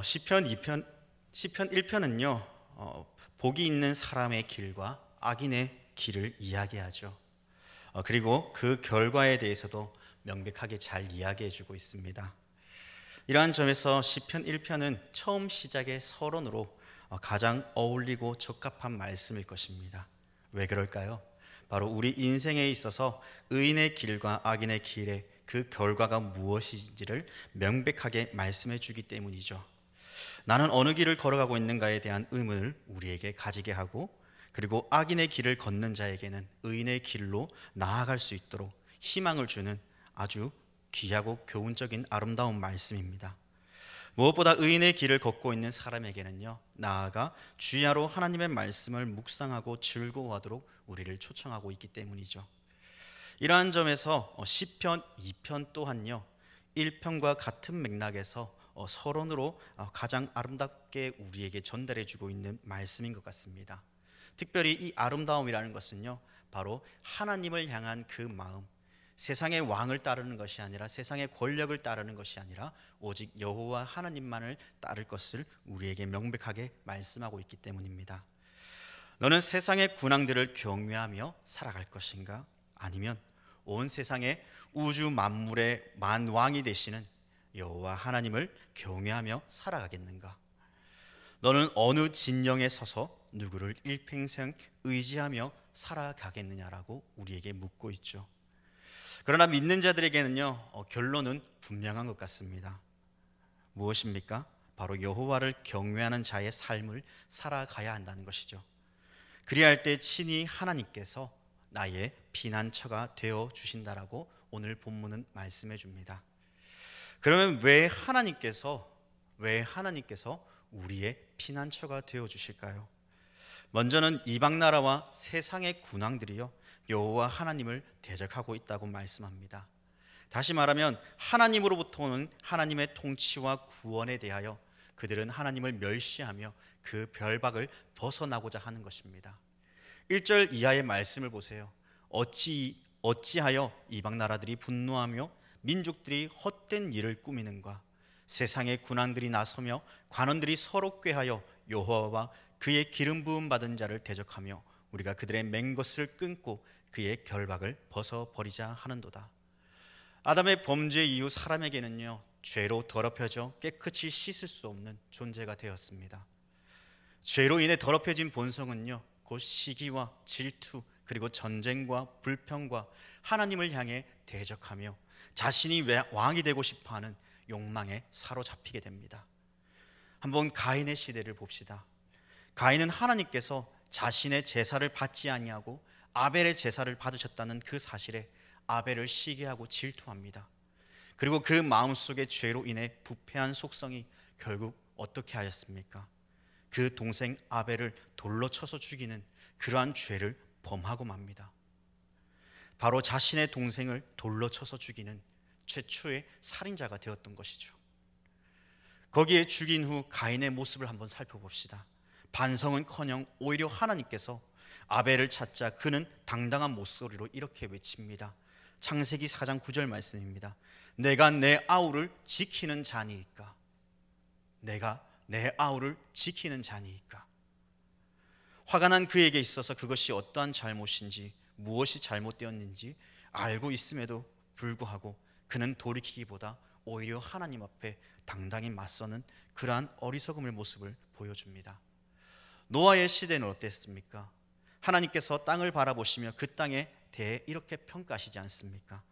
시편 1편은요, 복이 있는 사람의 길과 악인의 길을 이야기하죠. 그리고 그 결과에 대해서도 명백하게 잘 이야기해주고 있습니다. 이러한 점에서 시편 1편은 처음 시작의 서론으로 가장 어울리고 적합한 말씀일 것입니다. 왜 그럴까요? 바로 우리 인생에 있어서 의인의 길과 악인의 길의 그 결과가 무엇인지를 명백하게 말씀해 주기 때문이죠. 나는 어느 길을 걸어가고 있는가에 대한 의문을 우리에게 가지게 하고, 그리고 악인의 길을 걷는 자에게는 의인의 길로 나아갈 수 있도록 희망을 주는 아주 귀하고 교훈적인 아름다운 말씀입니다. 무엇보다 의인의 길을 걷고 있는 사람에게는요, 나아가 주야로 하나님의 말씀을 묵상하고 즐거워하도록 우리를 초청하고 있기 때문이죠. 이러한 점에서 시편 2편 또한요, 1편과 같은 맥락에서 서론으로 가장 아름답게 우리에게 전달해주고 있는 말씀인 것 같습니다. 특별히 이 아름다움이라는 것은요, 바로 하나님을 향한 그 마음, 세상의 왕을 따르는 것이 아니라, 세상의 권력을 따르는 것이 아니라 오직 여호와 하나님만을 따를 것을 우리에게 명백하게 말씀하고 있기 때문입니다. 너는 세상의 군왕들을 경외하며 살아갈 것인가? 아니면 온 세상의 우주 만물의 만왕이 되시는 여호와 하나님을 경외하며 살아가겠는가? 너는 어느 진영에 서서 누구를 일평생 의지하며 살아가겠느냐라고 우리에게 묻고 있죠. 그러나 믿는 자들에게는요, 결론은 분명한 것 같습니다. 무엇입니까? 바로 여호와를 경외하는 자의 삶을 살아가야 한다는 것이죠. 그리할 때 친히 하나님께서 나의 피난처가 되어 주신다라고 오늘 본문은 말씀해 줍니다. 그러면 왜 하나님께서 우리의 피난처가 되어 주실까요? 먼저는 이방 나라와 세상의 군왕들이요, 여호와 하나님을 대적하고 있다고 말씀합니다. 다시 말하면 하나님으로부터 오는 하나님의 통치와 구원에 대하여 그들은 하나님을 멸시하며 그 별박을 벗어나고자 하는 것입니다. 1절 이하의 말씀을 보세요. 어찌하여 이방 나라들이 분노하며 민족들이 헛된 일을 꾸미는가? 세상의 군왕들이 나서며 관원들이 서로 꾀하여 여호와와 그의 기름 부음 받은 자를 대적하며 우리가 그들의 맹것을 끊고 그의 결박을 벗어버리자 하는도다. 아담의 범죄 이후 사람에게는요, 죄로 더럽혀져 깨끗이 씻을 수 없는 존재가 되었습니다. 죄로 인해 더럽혀진 본성은요, 곧 시기와 질투, 그리고 전쟁과 불평과 하나님을 향해 대적하며 자신이 왕이 되고 싶어하는 욕망에 사로잡히게 됩니다. 한번 가인의 시대를 봅시다. 가인은 하나님께서 자신의 제사를 받지 아니하고 아벨의 제사를 받으셨다는 그 사실에 아벨을 시기하고 질투합니다. 그리고 그 마음속에 죄로 인해 부패한 속성이 결국 어떻게 하였습니까? 그 동생 아벨을 돌로 쳐서 죽이는 그러한 죄를 범하고 맙니다. 바로 자신의 동생을 돌로 쳐서 죽이는 최초의 살인자가 되었던 것이죠. 거기에 죽인 후 가인의 모습을 한번 살펴봅시다. 반성은커녕 오히려 하나님께서 아벨을 찾자 그는 당당한 목소리로 이렇게 외칩니다. 창세기 4장 9절 말씀입니다. 내가 내 아우를 지키는 자니이까. 내가 내 아우를 지키는 자니이까. 화가 난 그에게 있어서 그것이 어떠한 잘못인지, 무엇이 잘못되었는지 알고 있음에도 불구하고 그는 돌이키기보다 오히려 하나님 앞에 당당히 맞서는 그러한 어리석음의 모습을 보여줍니다. 노아의 시대는 어땠습니까? 하나님께서 땅을 바라보시며 그 땅에 대해 이렇게 평가하시지 않습니까?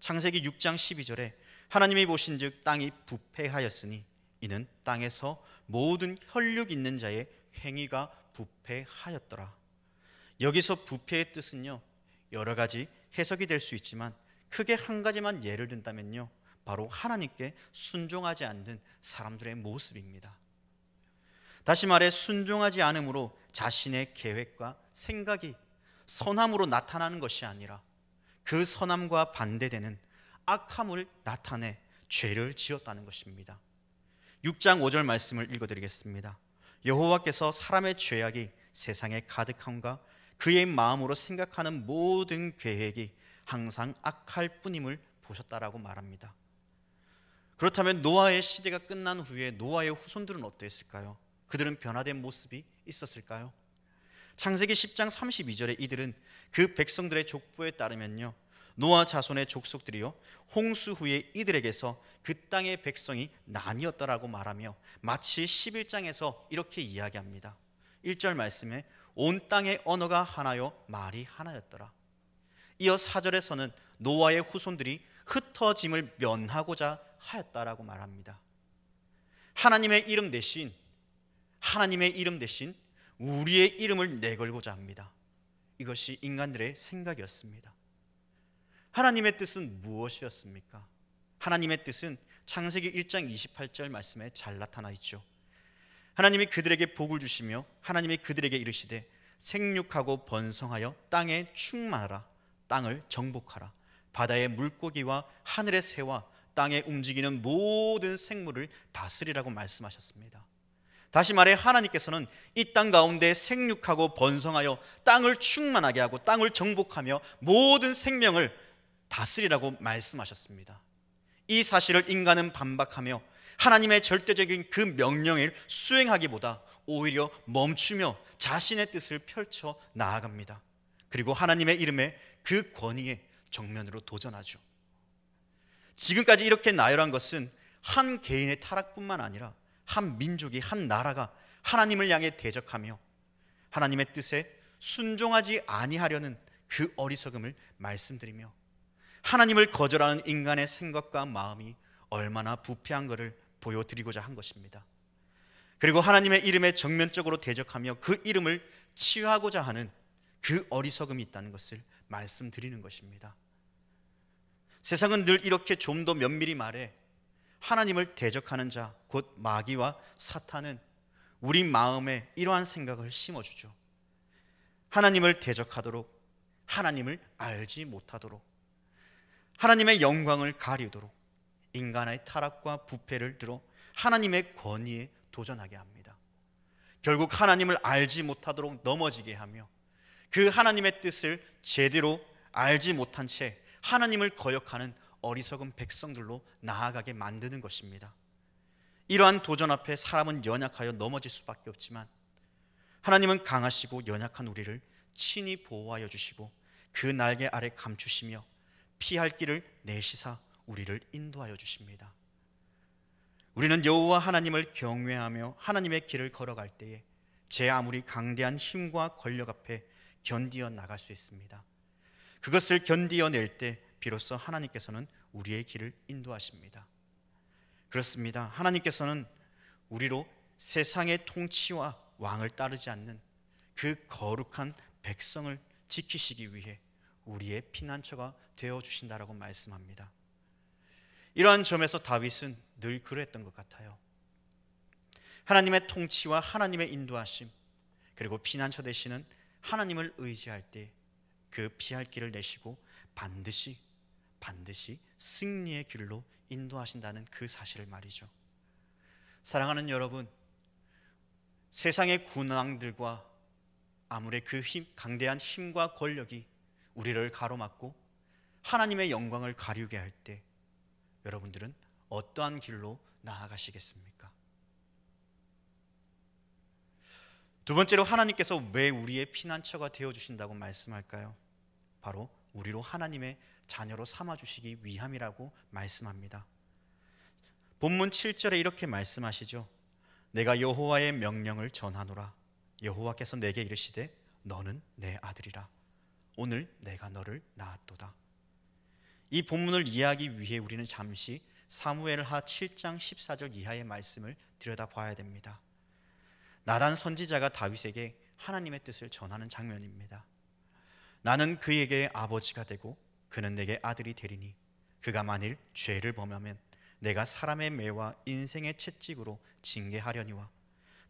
창세기 6장 12절에 하나님이 보신즉 땅이 부패하였으니 이는 땅에서 모든 혈육 있는 자의 행위가 부패하였더라. 여기서 부패의 뜻은요, 여러 가지 해석이 될 수 있지만 크게 한 가지만 예를 든다면요, 바로 하나님께 순종하지 않는 사람들의 모습입니다. 다시 말해 순종하지 않음으로 자신의 계획과 생각이 선함으로 나타나는 것이 아니라 그 선함과 반대되는 악함을 나타내 죄를 지었다는 것입니다. 6장 5절 말씀을 읽어드리겠습니다. 여호와께서 사람의 죄악이 세상에 가득함과 그의 마음으로 생각하는 모든 계획이 항상 악할 뿐임을 보셨다라고 말합니다. 그렇다면 노아의 시대가 끝난 후에 노아의 후손들은 어땠을까요? 그들은 변화된 모습이 있었을까요? 창세기 10장 32절에 이들은 그 백성들의 족보에 따르면요, 노아 자손의 족속들이요 홍수 후에 이들에게서 그 땅의 백성이 나뉘었다라고 말하며 마치 11장에서 이렇게 이야기합니다. 1절 말씀에 온 땅의 언어가 하나요 말이 하나였더라. 이어 4절에서는 노아의 후손들이 흩어짐을 면하고자 하였다라고 말합니다. 하나님의 이름 대신 우리의 이름을 내걸고자 합니다. 이것이 인간들의 생각이었습니다. 하나님의 뜻은 무엇이었습니까? 하나님의 뜻은 창세기 1장 28절 말씀에 잘 나타나 있죠. 하나님이 그들에게 복을 주시며 하나님이 그들에게 이르시되 생육하고 번성하여 땅에 충만하라. 땅을 정복하라. 바다의 물고기와 하늘의 새와 땅에 움직이는 모든 생물을 다스리라고 말씀하셨습니다. 다시 말해 하나님께서는 이 땅 가운데 생육하고 번성하여 땅을 충만하게 하고 땅을 정복하며 모든 생명을 다스리라고 말씀하셨습니다. 이 사실을 인간은 반박하며 하나님의 절대적인 그 명령을 수행하기보다 오히려 멈추며 자신의 뜻을 펼쳐 나아갑니다. 그리고 하나님의 이름에 그 권위에 정면으로 도전하죠. 지금까지 이렇게 나열한 것은 한 개인의 타락뿐만 아니라 한 민족이, 한 나라가 하나님을 향해 대적하며 하나님의 뜻에 순종하지 아니하려는 그 어리석음을 말씀드리며 하나님을 거절하는 인간의 생각과 마음이 얼마나 부패한 것을 보여드리고자 한 것입니다. 그리고 하나님의 이름에 정면적으로 대적하며 그 이름을 치유하고자 하는 그 어리석음이 있다는 것을 말씀드리는 것입니다. 세상은 늘 이렇게 좀 더 면밀히 말해 하나님을 대적하는 자, 곧 마귀와 사탄은 우리 마음에 이러한 생각을 심어주죠. 하나님을 대적하도록, 하나님을 알지 못하도록, 하나님의 영광을 가리도록 인간의 타락과 부패를 들어 하나님의 권위에 도전하게 합니다. 결국 하나님을 알지 못하도록 넘어지게 하며 그 하나님의 뜻을 제대로 알지 못한 채 하나님을 거역하는 어리석은 백성들로 나아가게 만드는 것입니다. 이러한 도전 앞에 사람은 연약하여 넘어질 수밖에 없지만 하나님은 강하시고 연약한 우리를 친히 보호하여 주시고 그 날개 아래 감추시며 피할 길을 내시사 우리를 인도하여 주십니다. 우리는 여호와 하나님을 경외하며 하나님의 길을 걸어갈 때에 제 아무리 강대한 힘과 권력 앞에 견디어 나갈 수 있습니다. 그것을 견디어낼 때 비로소 하나님께서는 우리의 길을 인도하십니다. 그렇습니다. 하나님께서는 우리로 세상의 통치와 왕을 따르지 않는 그 거룩한 백성을 지키시기 위해 우리의 피난처가 되어주신다라고 말씀합니다. 이러한 점에서 다윗은 늘 그랬던 것 같아요. 하나님의 통치와 하나님의 인도하심, 그리고 피난처 되시는 하나님을 의지할 때 그 피할 길을 내시고 반드시 승리의 길로 인도하신다는 그 사실을 말이죠. 사랑하는 여러분, 세상의 군왕들과 아무리 그 강대한 힘과 권력이 우리를 가로막고 하나님의 영광을 가리우게 할 때 여러분들은 어떠한 길로 나아가시겠습니까? 두 번째로 하나님께서 왜 우리의 피난처가 되어주신다고 말씀할까요? 바로 우리로 하나님의 자녀로 삼아주시기 위함이라고 말씀합니다. 본문 7절에 이렇게 말씀하시죠. 내가 여호와의 명령을 전하노라. 여호와께서 내게 이르시되 너는 내 아들이라. 오늘 내가 너를 낳았도다. 이 본문을 이해하기 위해 우리는 잠시 사무엘하 7장 14절 이하의 말씀을 들여다봐야 됩니다. 나단 선지자가 다윗에게 하나님의 뜻을 전하는 장면입니다. 나는 그에게 아버지가 되고 그는 내게 아들이 되리니 그가 만일 죄를 범하면 내가 사람의 매와 인생의 채찍으로 징계하려니와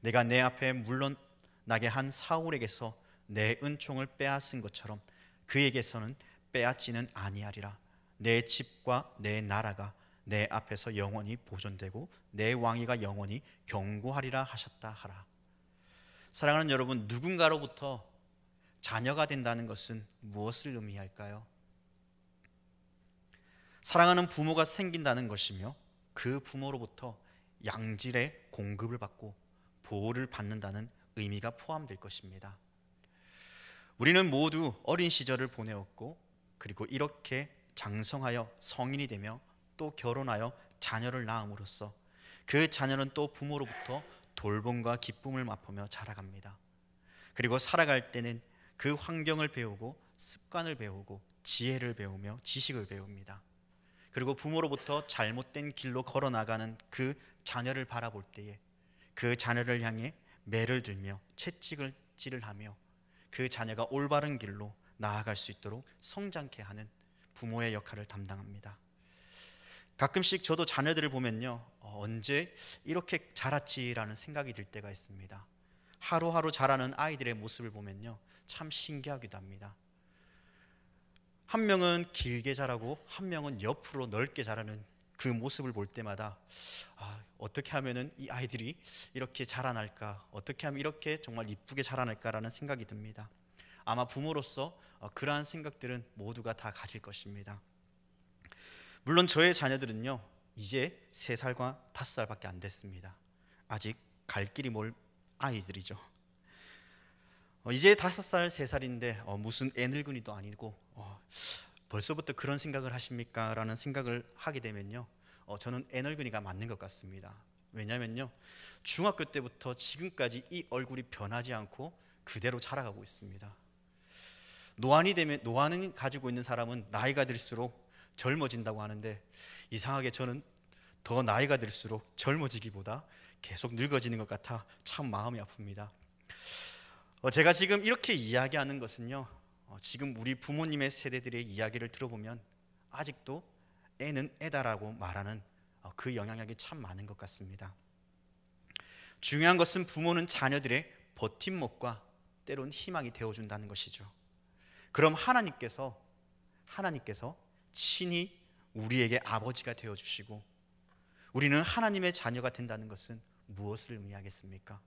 내가 내 앞에 물러나게 한 사울에게서 내 은총을 빼앗은 것처럼 그에게서는 빼앗지는 아니하리라. 내 집과 내 나라가 내 앞에서 영원히 보존되고 내 왕위가 영원히 경고하리라 하셨다 하라. 사랑하는 여러분, 누군가로부터 자녀가 된다는 것은 무엇을 의미할까요? 사랑하는 부모가 생긴다는 것이며 그 부모로부터 양질의 공급을 받고 보호를 받는다는 의미가 포함될 것입니다. 우리는 모두 어린 시절을 보내었고, 그리고 이렇게 장성하여 성인이 되며 또 결혼하여 자녀를 낳음으로써 그 자녀는 또 부모로부터 돌봄과 기쁨을 맛보며 자라갑니다. 그리고 살아갈 때는 그 환경을 배우고 습관을 배우고 지혜를 배우며 지식을 배웁니다. 그리고 부모로부터 잘못된 길로 걸어나가는 그 자녀를 바라볼 때에 그 자녀를 향해 매를 들며 채찍질을 하며 그 자녀가 올바른 길로 나아갈 수 있도록 성장케 하는 부모의 역할을 담당합니다. 가끔씩 저도 자녀들을 보면요, 언제 이렇게 자랐지라는 생각이 들 때가 있습니다. 하루하루 자라는 아이들의 모습을 보면요, 참 신기하기도 합니다. 한 명은 길게 자라고 한 명은 옆으로 넓게 자라는 그 모습을 볼 때마다 어떻게 하면 이 아이들이 이렇게 자라날까, 어떻게 하면 이렇게 정말 이쁘게 자라날까라는 생각이 듭니다. 아마 부모로서 그러한 생각들은 모두가 다 가질 것입니다. 물론 저의 자녀들은요, 이제 3살과 5살밖에 안 됐습니다. 아직 갈 길이 멀 아이들이죠. 이제 5살, 3살인데 무슨 애늙은이도 아니고 벌써부터 그런 생각을 하십니까? 라는 생각을 하게 되면요, 저는 애늙은이가 맞는 것 같습니다. 왜냐면요, 중학교 때부터 지금까지 이 얼굴이 변하지 않고 그대로 자라가고 있습니다. 노안이 가지고 있는 사람은 나이가 들수록 젊어진다고 하는데, 이상하게 저는 더 나이가 들수록 젊어지기보다 계속 늙어지는 것 같아 참 마음이 아픕니다. 제가 지금 이렇게 이야기하는 것은요, 지금 우리 부모님의 세대들의 이야기를 들어보면 아직도 애는 애다라고 말하는 그 영향력이 참 많은 것 같습니다. 중요한 것은 부모는 자녀들의 버팀목과 때론 희망이 되어준다는 것이죠. 그럼 하나님께서 친히 우리에게 아버지가 되어주시고 우리는 하나님의 자녀가 된다는 것은 무엇을 의미하겠습니까?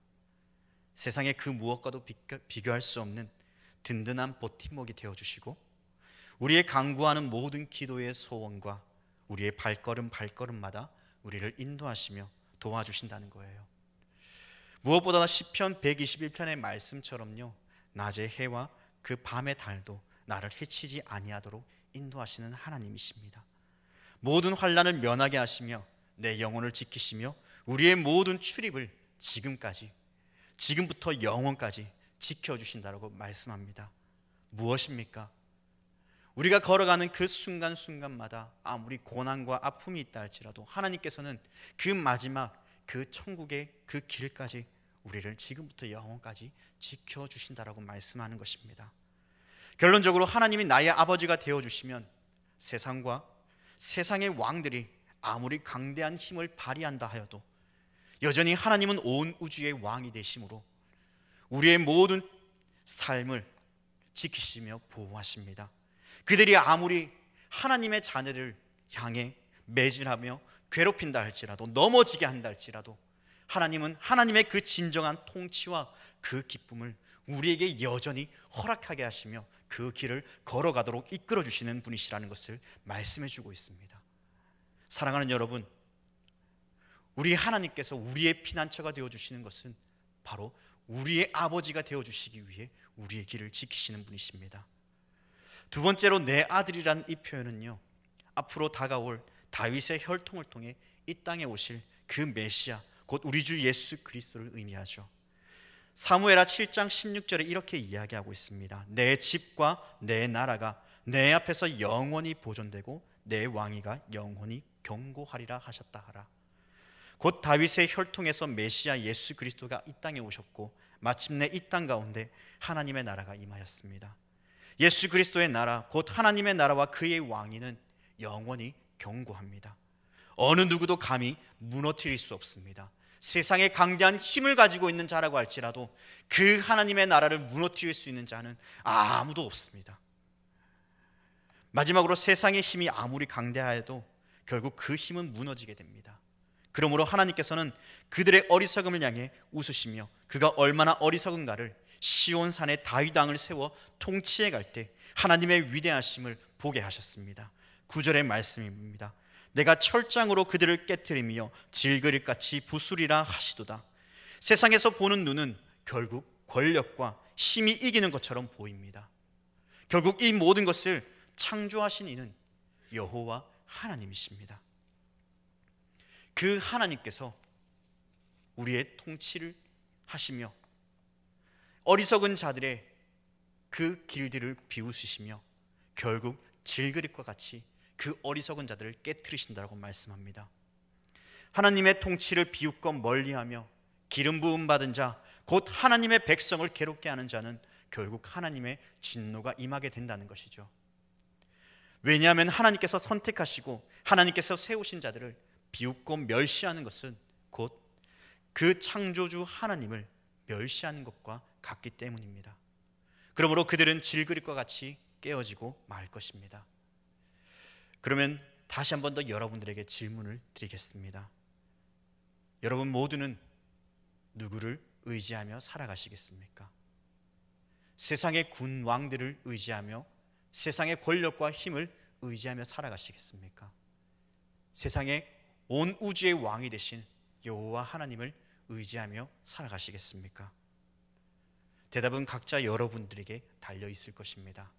세상의 그 무엇과도 비교할 수 없는 든든한 버팀목이 되어주시고 우리의 간구하는 모든 기도의 소원과 우리의 발걸음마다 우리를 인도하시며 도와주신다는 거예요. 무엇보다 시편 121편의 말씀처럼요, 낮의 해와 그 밤의 달도 나를 해치지 아니하도록 인도하시는 하나님이십니다. 모든 환난을 면하게 하시며 내 영혼을 지키시며 우리의 모든 출입을 지금부터 영원까지 지켜주신다고 말씀합니다. 무엇입니까? 우리가 걸어가는 그 순간순간마다 아무리 고난과 아픔이 있다 할지라도 하나님께서는 그 마지막 그 천국의 그 길까지 우리를 지금부터 영원까지 지켜주신다라고 말씀하는 것입니다. 결론적으로 하나님이 나의 아버지가 되어주시면 세상의 왕들이 아무리 강대한 힘을 발휘한다 하여도 여전히 하나님은 온 우주의 왕이 되심으로 우리의 모든 삶을 지키시며 보호하십니다. 그들이 아무리 하나님의 자녀를 향해 매질하며 괴롭힌다 할지라도, 넘어지게 한다 할지라도 하나님은 하나님의 그 진정한 통치와 그 기쁨을 우리에게 여전히 허락하게 하시며 그 길을 걸어가도록 이끌어 주시는 분이시라는 것을 말씀해 주고 있습니다. 사랑하는 여러분, 우리 하나님께서 우리의 피난처가 되어주시는 것은 바로 우리의 아버지가 되어주시기 위해 우리의 길을 지키시는 분이십니다. 두 번째로 내 아들이라는 이 표현은요, 앞으로 다가올 다윗의 혈통을 통해 이 땅에 오실 그 메시아, 곧 우리 주 예수 그리스도를 의미하죠. 사무엘하 7장 16절에 이렇게 이야기하고 있습니다. 내 집과 내 나라가 내 앞에서 영원히 보존되고 내 왕위가 영원히 경고하리라 하셨다 하라. 곧 다윗의 혈통에서 메시아 예수 그리스도가 이 땅에 오셨고 마침내 이 땅 가운데 하나님의 나라가 임하였습니다. 예수 그리스도의 나라, 곧 하나님의 나라와 그의 왕위는 영원히 경고합니다. 어느 누구도 감히 무너뜨릴 수 없습니다. 세상에 강대한 힘을 가지고 있는 자라고 할지라도 그 하나님의 나라를 무너뜨릴 수 있는 자는 아무도 없습니다. 마지막으로 세상의 힘이 아무리 강대하여도 결국 그 힘은 무너지게 됩니다. 그러므로 하나님께서는 그들의 어리석음을 향해 웃으시며 그가 얼마나 어리석은가를 시온산에 다윗 왕을 세워 통치해 갈 때 하나님의 위대하심을 보게 하셨습니다. 9절의 말씀입니다. 내가 철장으로 그들을 깨뜨리며 질그릇같이 부수리라 하시도다. 세상에서 보는 눈은 결국 권력과 힘이 이기는 것처럼 보입니다. 결국 이 모든 것을 창조하신 이는 여호와 하나님이십니다. 그 하나님께서 우리의 통치를 하시며 어리석은 자들의 그 길들을 비웃으시며 결국 질그릇과 같이 그 어리석은 자들을 깨뜨리신다고 말씀합니다. 하나님의 통치를 비웃고 멀리하며 기름 부음 받은 자, 곧 하나님의 백성을 괴롭게 하는 자는 결국 하나님의 진노가 임하게 된다는 것이죠. 왜냐하면 하나님께서 선택하시고 하나님께서 세우신 자들을 비웃고 멸시하는 것은 곧 그 창조주 하나님을 멸시하는 것과 같기 때문입니다. 그러므로 그들은 질그릇과 같이 깨어지고 말 것입니다. 그러면 다시 한 번 더 여러분들에게 질문을 드리겠습니다. 여러분 모두는 누구를 의지하며 살아가시겠습니까? 세상의 군왕들을 의지하며 세상의 권력과 힘을 의지하며 살아가시겠습니까? 세상의 온 우주의 왕이 되신 여호와 하나님을 의지하며 살아가시겠습니까? 대답은 각자 여러분들에게 달려 있을 것입니다.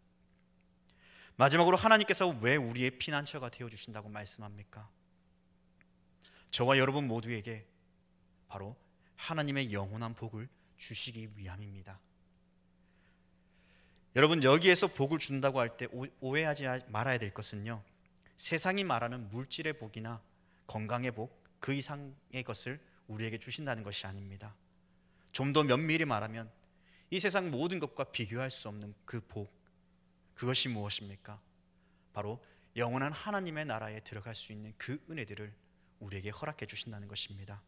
마지막으로 하나님께서 왜 우리의 피난처가 되어주신다고 말씀합니까? 저와 여러분 모두에게 바로 하나님의 영원한 복을 주시기 위함입니다. 여러분, 여기에서 복을 준다고 할 때 오해하지 말아야 될 것은요, 세상이 말하는 물질의 복이나 건강의 복, 그 이상의 것을 우리에게 주신다는 것이 아닙니다. 좀 더 면밀히 말하면 이 세상 모든 것과 비교할 수 없는 그 복, 그것이 무엇입니까? 바로 영원한 하나님의 나라에 들어갈 수 있는 그 은혜들을 우리에게 허락해 주신다는 것입니다.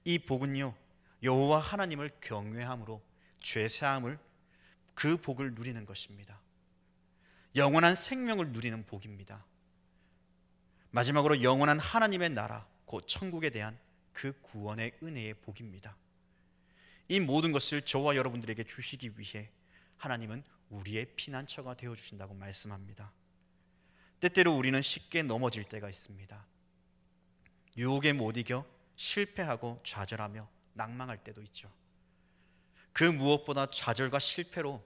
이 복은요, 여호와 하나님을 경외함으로 죄사함을, 그 복을 누리는 것입니다. 영원한 생명을 누리는 복입니다. 마지막으로 영원한 하나님의 나라, 곧 천국에 대한 그 구원의 은혜의 복입니다. 이 모든 것을 저와 여러분들에게 주시기 위해 하나님은 우리의 피난처가 되어주신다고 말씀합니다. 때때로 우리는 쉽게 넘어질 때가 있습니다. 유혹에 못 이겨 실패하고 좌절하며 낭망할 때도 있죠. 그 무엇보다 좌절과 실패로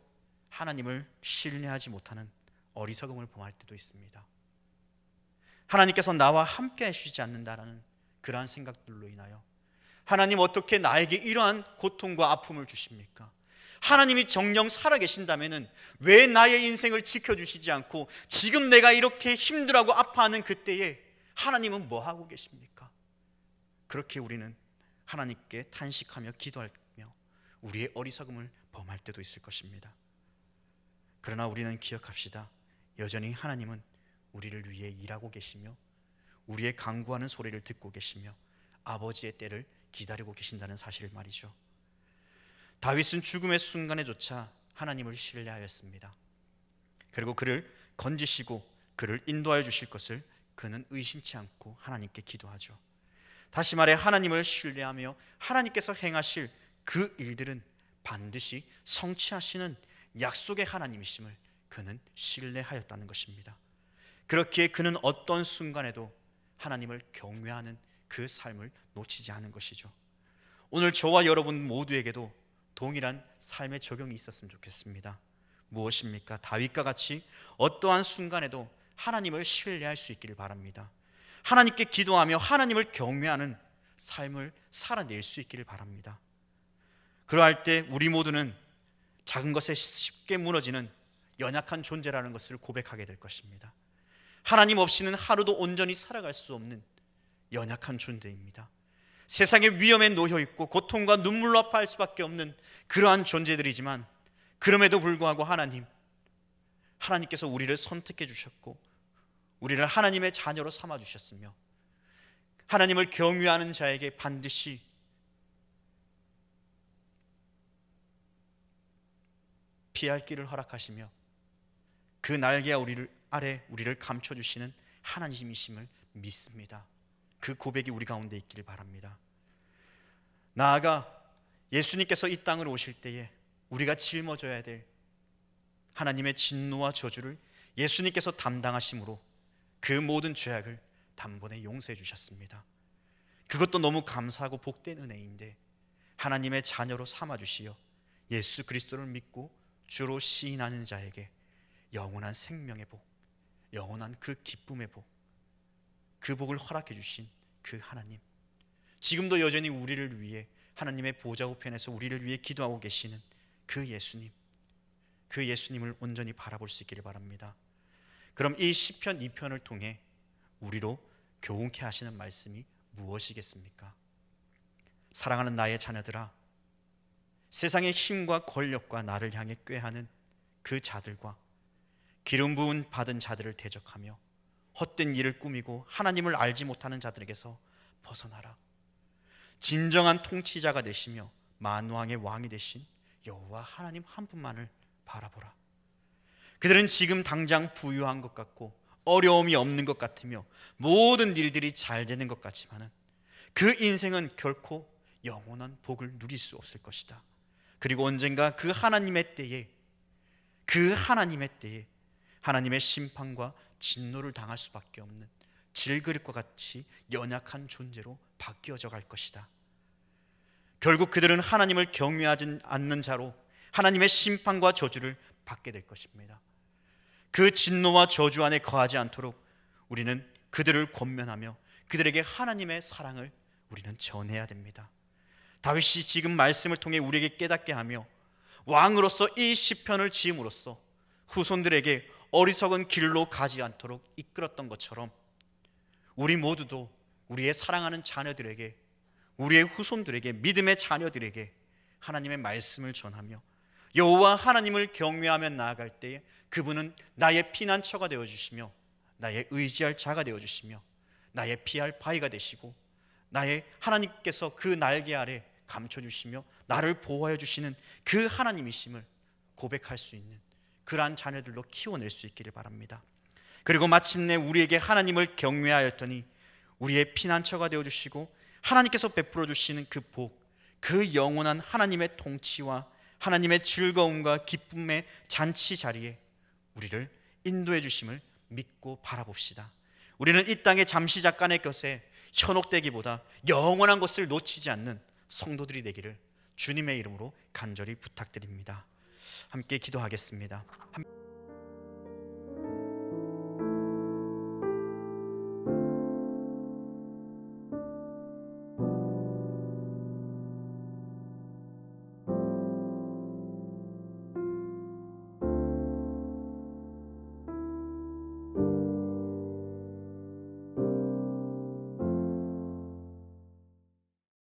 하나님을 신뢰하지 못하는 어리석음을 범할 때도 있습니다. 하나님께서 나와 함께 하시지 않는다라는 그러한 생각들로 인하여 하나님 어떻게 나에게 이러한 고통과 아픔을 주십니까? 하나님이 정녕 살아계신다면 왜 나의 인생을 지켜주시지 않고 지금 내가 이렇게 힘들어하고 아파하는 그때에 하나님은 뭐 하고 계십니까? 그렇게 우리는 하나님께 탄식하며 기도하며 우리의 어리석음을 범할 때도 있을 것입니다. 그러나 우리는 기억합시다. 여전히 하나님은 우리를 위해 일하고 계시며 우리의 간구하는 소리를 듣고 계시며 아버지의 때를 기다리고 계신다는 사실을 말이죠. 다윗은 죽음의 순간에조차 하나님을 신뢰하였습니다. 그리고 그를 건지시고 그를 인도하여 주실 것을 그는 의심치 않고 하나님께 기도하죠. 다시 말해 하나님을 신뢰하며 하나님께서 행하실 그 일들은 반드시 성취하시는 약속의 하나님이심을 그는 신뢰하였다는 것입니다. 그렇기에 그는 어떤 순간에도 하나님을 경외하는 그 삶을 놓치지 않은 것이죠. 오늘 저와 여러분 모두에게도 동일한 삶의 적용이 있었으면 좋겠습니다. 무엇입니까? 다윗과 같이 어떠한 순간에도 하나님을 신뢰할 수 있기를 바랍니다. 하나님께 기도하며 하나님을 경외하는 삶을 살아낼 수 있기를 바랍니다. 그러할 때 우리 모두는 작은 것에 쉽게 무너지는 연약한 존재라는 것을 고백하게 될 것입니다. 하나님 없이는 하루도 온전히 살아갈 수 없는 연약한 존재입니다. 세상의 위험에 놓여 있고 고통과 눈물로 아파할 수밖에 없는 그러한 존재들이지만 그럼에도 불구하고 하나님께서 우리를 선택해 주셨고 우리를 하나님의 자녀로 삼아 주셨으며 하나님을 경외하는 자에게 반드시 피할 길을 허락하시며 그 날개 아래 우리를 감춰주시는 하나님이심을 믿습니다. 그 고백이 우리 가운데 있기를 바랍니다. 나아가 예수님께서 이 땅으로 오실 때에 우리가 짊어져야 될 하나님의 진노와 저주를 예수님께서 담당하심으로 그 모든 죄악을 단번에 용서해 주셨습니다. 그것도 너무 감사하고 복된 은혜인데 하나님의 자녀로 삼아주시어 예수 그리스도를 믿고 주로 시인하는 자에게 영원한 생명의 복, 영원한 그 기쁨의 복, 그 복을 허락해 주신 그 하나님, 지금도 여전히 우리를 위해 하나님의 보좌 우편에서 우리를 위해 기도하고 계시는 그 예수님, 그 예수님을 온전히 바라볼 수 있기를 바랍니다. 그럼 이 시편 2편을 통해 우리로 교훈케 하시는 말씀이 무엇이겠습니까? 사랑하는 나의 자녀들아, 세상의 힘과 권력과 나를 향해 꾀하는 그 자들과 기름 부은 받은 자들을 대적하며 헛된 일을 꾸미고 하나님을 알지 못하는 자들에게서 벗어나라. 진정한 통치자가 되시며 만왕의 왕이 되신 여호와 하나님 한 분만을 바라보라. 그들은 지금 당장 부유한 것 같고 어려움이 없는 것 같으며 모든 일들이 잘 되는 것 같지만은 그 인생은 결코 영원한 복을 누릴 수 없을 것이다. 그리고 언젠가 그 하나님의 때에 하나님의 심판과 진노를 당할 수밖에 없는 질그릇과 같이 연약한 존재로 바뀌어져 갈 것이다. 결국 그들은 하나님을 경외하지 않는 자로 하나님의 심판과 저주를 받게 될 것입니다. 그 진노와 저주 안에 거하지 않도록 우리는 그들을 권면하며 그들에게 하나님의 사랑을 우리는 전해야 됩니다. 다윗이 지금 말씀을 통해 우리에게 깨닫게 하며 왕으로서 이 시편을 지음으로써 후손들에게 어리석은 길로 가지 않도록 이끌었던 것처럼 우리 모두도 우리의 사랑하는 자녀들에게, 우리의 후손들에게, 믿음의 자녀들에게 하나님의 말씀을 전하며 여호와 하나님을 경외하며 나아갈 때에 그분은 나의 피난처가 되어주시며 나의 의지할 자가 되어주시며 나의 피할 바위가 되시고 나의 하나님께서 그 날개 아래 감춰주시며 나를 보호해 주시는 그 하나님이심을 고백할 수 있는 그러한 자녀들로 키워낼 수 있기를 바랍니다. 그리고 마침내 우리에게 하나님을 경외하였더니 우리의 피난처가 되어주시고 하나님께서 베풀어 주시는 그 복, 그 영원한 하나님의 통치와 하나님의 즐거움과 기쁨의 잔치 자리에 우리를 인도해 주심을 믿고 바라봅시다. 우리는 이 땅의 잠시 잠깐의 것에 현혹되기보다 영원한 것을 놓치지 않는 성도들이 되기를 주님의 이름으로 간절히 부탁드립니다. 함께 기도하겠습니다.